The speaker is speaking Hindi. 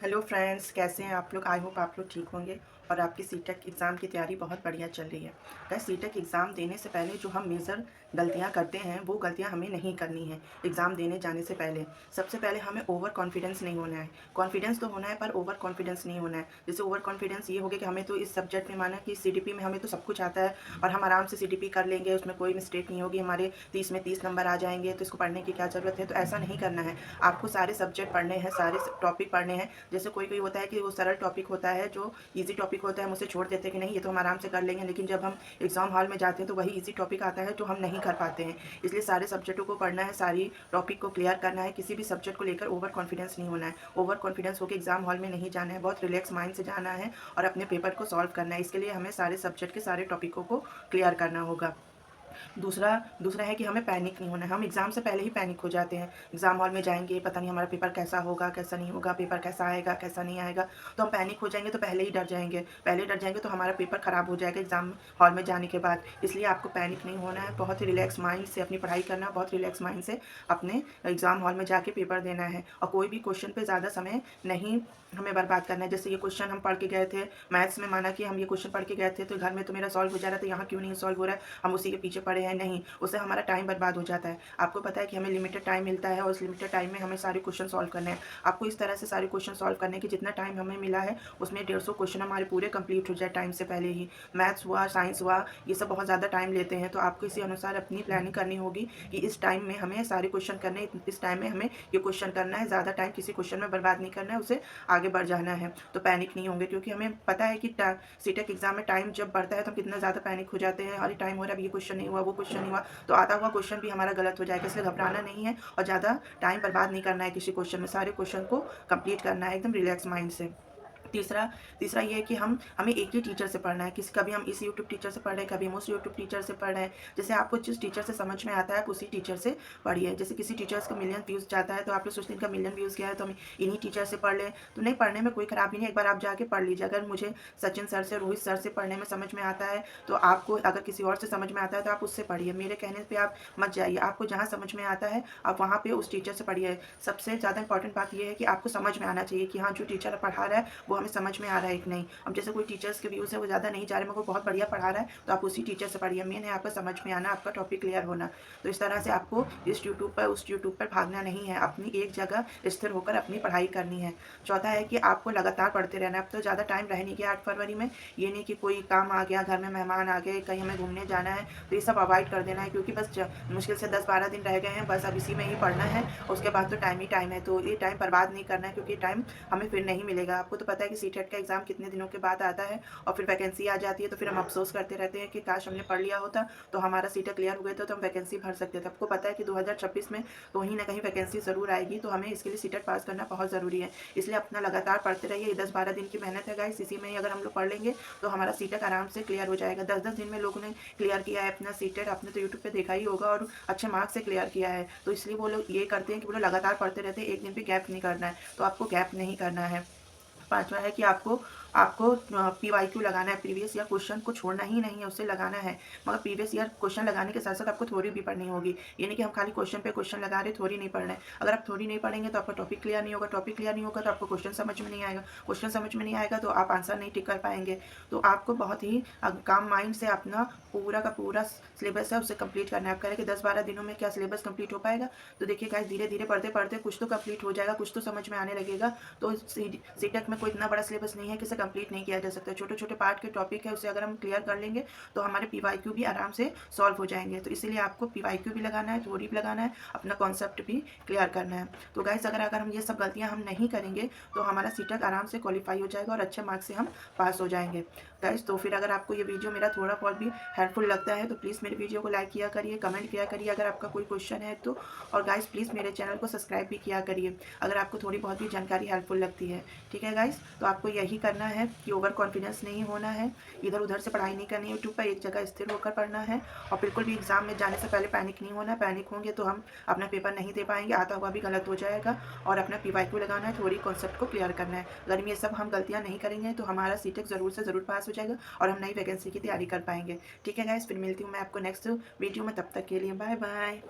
हेलो फ्रेंड्स, कैसे हैं आप लोग। आई होप आप लोग ठीक होंगे और आपकी सीटेक एग्ज़ाम की तैयारी बहुत बढ़िया चल रही है। गाइस, सीटेक एग्ज़ाम देने से पहले जो हम मेजर गलतियां करते हैं वो गलतियां हमें नहीं करनी है। एग्ज़ाम देने जाने से पहले सबसे पहले हमें ओवर कॉन्फिडेंस नहीं होना है। कॉन्फिडेंस तो होना है पर ओवर कॉन्फिडेंस नहीं होना है। जैसे ओवर कॉन्फिडेंस ये हो गया कि हमें तो इस सब्जेक्ट में, माना कि सीडीपी में हमें तो सब कुछ आता है और हम आराम से सीडीपी कर लेंगे, उसमें कोई मिस्टेक नहीं होगी, हमारे 30 में 30 नंबर आ जाएंगे, तो इसको पढ़ने की क्या ज़रूरत है। तो ऐसा नहीं करना है। आपको सारे सब्जेक्ट पढ़ने हैं, सारे टॉपिक पढ़ने हैं। जैसे कोई कोई होता है कि वो सरल टॉपिक होता है, जो इजी टॉपिक होता है, हम उसे छोड़ देते हैं कि नहीं ये तो हम आराम से कर लेंगे, लेकिन जब हम एग्जाम हॉल में जाते हैं तो वही इजी टॉपिक आता है जो हम नहीं कर पाते हैं। इसलिए सारे सब्जेक्टों को पढ़ना है, सारी टॉपिक को क्लियर करना है। किसी भी सब्जेक्ट को लेकर ओवर कॉन्फिडेंस नहीं होना है। ओवर कॉन्फिडेंस होकर एग्जाम हॉल में नहीं जाना है। बहुत रिलैक्स माइंड से जाना है और अपने पेपर को सॉल्व करना है। इसके लिए हमें सारे सब्जेक्ट के सारे टॉपिकों को क्लियर करना होगा। दूसरा दूसरा है कि हमें पैनिक नहीं होना है। हम एग्ज़ाम से पहले ही पैनिक हो जाते हैं। एग्ज़ाम हॉल में जाएँगे, पता नहीं हमारा पेपर कैसा होगा, कैसा नहीं होगा, पेपर कैसा आएगा, कैसा नहीं आएगा। तो हम पैनिक हो जाएँगे, तो पहले ही डर जाएँगे। पहले डर जाएँगे तो हमारा पेपर ख़राब हो जाएगा एग्ज़ाम हॉल में जाने के बाद। इसलिए आपको पैनिक नहीं होना है। बहुत ही रिलैक्स माइंड से अपनी पढ़ाई करना है, बहुत रिलैक्स माइंड से अपने एग्ज़ाम हॉल में जाके पेपर देना है। और कोई भी क्वेश्चन पे ज़्यादा समय नहीं हमें बर्बाद करना है। जैसे ये क्वेश्चन हम पढ़ के गए थे मैथ्स में, माना कि हम ये क्वेश्चन पढ़ के गए थे तो घर में तो मेरा सॉल्व हो जा रहा था, यहाँ क्यों नहीं सॉल्व हो रहा है, हम उसी के पीछे पड़े हैं। नहीं, उससे हमारा टाइम बर्बाद हो जाता है। आपको पता है कि हमें लिमिटेड टाइम मिलता है और उस लिमिटेड टाइम में हमें सारे क्वेश्चन सॉल्व करने हैं। आपको इस तरह से सारे क्वेश्चन सॉल्व करने की जितना टाइम हमें मिला है उसमें 150 क्वेश्चन हमारे पूरे कंप्लीट हो जाए टाइम से पहले ही। मैथ्स हुआ, साइंस हुआ, ये सब बहुत ज़्यादा टाइम लेते हैं। तो आपको इसी अनुसार अपनी प्लानिंग करनी होगी कि इस टाइम में हमें सारे क्वेश्चन करने, इस टाइम में हमें ये क्वेश्चन करना है। ज़्यादा टाइम किसी क्वेश्चन में बर्बाद नहीं करना है, उसे आगे बढ़ जाना है। तो पैनिक नहीं होंगे, क्योंकि हमें पता है कि सीटेक एग्जाम में टाइम जब बढ़ता है तो हम कितना ज़्यादा पैनिक हो जाते हैं। अरे टाइम हो रहा है, अब ये क्वेश्चन नहीं हुआ, वो क्वेश्चन नहीं हुआ, तो आता हुआ क्वेश्चन भी हमारा गलत हो जाएगा। इसलिए घबराना नहीं है और ज़्यादा टाइम बर्बाद नहीं करना है किसी क्वेश्चन में। सारे क्वेश्चन को कंप्लीट करना है एकदम रिलैक्स माइंड से। तीसरा तीसरा ये है कि हमें एक ही टीचर से पढ़ना है। किसी कभी हम इस यूट्यूब टीचर से पढ़ रहे हैं, कभी हम उस यूट्यूब टीचर से पढ़ रहे हैं। जैसे आपको जिस टीचर से समझ में आता है आप उसी टीचर से पढ़िए। जैसे किसी टीचर्स का मिलियन व्यूज़ जाता है तो आप लोग सोचते हैं इनका मिलियन व्यूज़ गया है तो हम इन्हीं टीचर से पढ़ लें। तो नहीं, पढ़ने में कोई खराबी नहीं है, एक बार आप जाके पढ़ लीजिए। अगर मुझे सचिन सर से, रोहित सर से पढ़ने में समझ में आता है तो आपको अगर किसी और से समझ में आता है तो आप उससे पढ़िए। मेरे कहने पे आप मत जाइए। आपको जहाँ समझ में आता है आप वहाँ पे उस टीचर से पढ़िए। सबसे ज़्यादा इंपॉर्टेंट बात ये है कि आपको समझ में आना चाहिए कि हाँ, जो टीचर पढ़ा रहा है वो हमें समझ में आ रहा है कि नहीं। अब जैसे कोई टीचर्स के व्यूज़ है वो ज़्यादा नहीं जा रहे मगर वो बहुत बढ़िया पढ़ा रहा है तो आप उसी टीचर से पढ़िए। मेन है आपका समझ में आना, आपका टॉपिक क्लियर होना। तो इस तरह से आपको इस यूट्यूब पर उस यूट्यूब पर भागना नहीं है, अपनी एक जगह स्थिर होकर अपनी पढ़ाई करनी है। चौथा है कि आपको लगातार पढ़ते रहना है। अब तो ज़्यादा टाइम रह नहीं गया 8 फरवरी में। ये नहीं कि कोई काम आ गया, घर में मेहमान आ गए, कहीं हमें घूमने जाना है, तो ये सब अवॉइड कर देना है, क्योंकि बस मुश्किल से 10-12 दिन रह गए हैं, बस अब इसी में ही पढ़ना है। उसके बाद तो टाइम ही टाइम है। तो ये टाइम बर्बाद नहीं करना है, क्योंकि टाइम हमें फिर नहीं मिलेगा। आपको तो पता है कि सीटेट का एग्ज़ाम कितने दिनों के बाद आता है और फिर वैकेंसी आ जाती है। तो फिर हम अफसोस करते रहते हैं कि काश हमने पढ़ लिया होता तो हमारा सीटेट क्लियर हो गया था तो हम वैकेंसी भर सकते थे। आपको पता है कि 2026 में कहीं ना कहीं वैकेंसी ज़रूर आएगी, तो हमें इसके लिए सीटेट पास करना बहुत ज़रूरी है। इसलिए अपना लगातार पढ़ते रहिए। ये 10-12 दिन की मेहनत है गाइस, इसी में ही अगर हम लोग पढ़ लेंगे तो हमारा सीटेट आराम से क्लियर हो जाएगा। 10-10 दिन में लोगों ने क्लियर किया है अपना सीटेट। आपने तो यूट्यूब पे देखा ही होगा और अच्छे मार्क्स से क्लियर किया है। तो इसलिए वो लोग ये करते हैं कि वो लोग लगातार पढ़ते रहते हैं, एक दिन भी गैप नहीं करना है। तो आपको गैप नहीं करना है। पाँचवा है कि आपको आपको पीवाईक्यू लगाना है। प्रीवियस ईयर क्वेश्चन को छोड़ना ही नहीं है, उससे लगाना है। मगर प्रीवियस ईयर क्वेश्चन लगाने के साथ साथ आपको थ्योरी भी पढ़नी होगी। ये नहीं कि हम खाली क्वेश्चन पे क्वेश्चन लगा रहे, थ्योरी नहीं पढ़ना है। अगर आप थ्योरी नहीं पढ़ेंगे तो आपका टॉपिक क्लियर नहीं होगा, टॉपिक क्लियर नहीं होगा तो आपको क्वेश्चन समझ में नहीं आएगा, क्वेश्चन समझ में नहीं आएगा तो आप आंसर नहीं टिक कर पाएंगे। तो आपको बहुत ही काम माइंड से अपना पूरा का पूरा सिलेबस है उसे कंप्लीट करना है। आप कह रहे हैं कि 10-12 दिनों में क्या सिलेबस कंप्लीट हो पाएगा? तो देखिए गाइस, धीरे धीरे पढ़ते पढ़ते कुछ तो कंप्लीट हो जाएगा, कुछ तो समझ में आने लगेगा। तो सीटेट में कोई इतना बड़ा सिलेबस नहीं है कि इसे कंप्लीट नहीं किया जा सकता। छोटे छोटे पार्ट के टॉपिक है, उसे अगर हम क्लियर कर लेंगे तो हमारे पीवाईक्यू भी आराम से सॉल्व हो जाएंगे। तो इसीलिए आपको पीवाईक्यू भी लगाना है, थ्योरी भी लगाना है, अपना कॉन्सेप्ट भी क्लियर करना है। तो गाइस, अगर अगर हम ये सब गलतियां हम नहीं करेंगे तो हमारा सीटेट आराम से क्वालिफाई हो जाएगा और अच्छे मार्क्स से हम पास हो जाएंगे। गाइस, तो फिर अगर आपको ये वीडियो मेरा थोड़ा बहुत भी हेल्पफुल लगता है तो प्लीज़ मेरे वीडियो को लाइक किया करिए, कमेंट किया करिए अगर आपका कोई क्वेश्चन है तो। और गाइस, प्लीज़ मेरे चैनल को सब्सक्राइब भी किया करिए अगर आपको थोड़ी बहुत भी जानकारी हेल्पफुल लगती है। ठीक है गाइस, तो आपको यही करना है कि ओवर कॉन्फिडेंस नहीं होना है, इधर उधर से पढ़ाई नहीं करनी है, यूट्यूब पर एक जगह स्थिर होकर पढ़ना है। और बिल्कुल भी एग्जाम में जाने से पहले पैनिक नहीं होना है। पैनिक होंगे तो हम अपना पेपर नहीं दे पाएंगे, आता हुआ भी गलत हो जाएगा। और अपना पीवाईक्यू लगाना है, थोड़ी कॉन्सेप्ट को क्लियर करना है। अगर ये सब हम गलतियाँ नहीं करेंगे तो हमारा सीटेक ज़रूर से ज़रूर पास हो जाएगा और हम नई वैकेंसी की तैयारी कर पाएंगे। ठीक है गाइस, फिर मिलती हूँ मैं आपको नेक्स्ट वीडियो में। तब तक के लिए बाय बाय।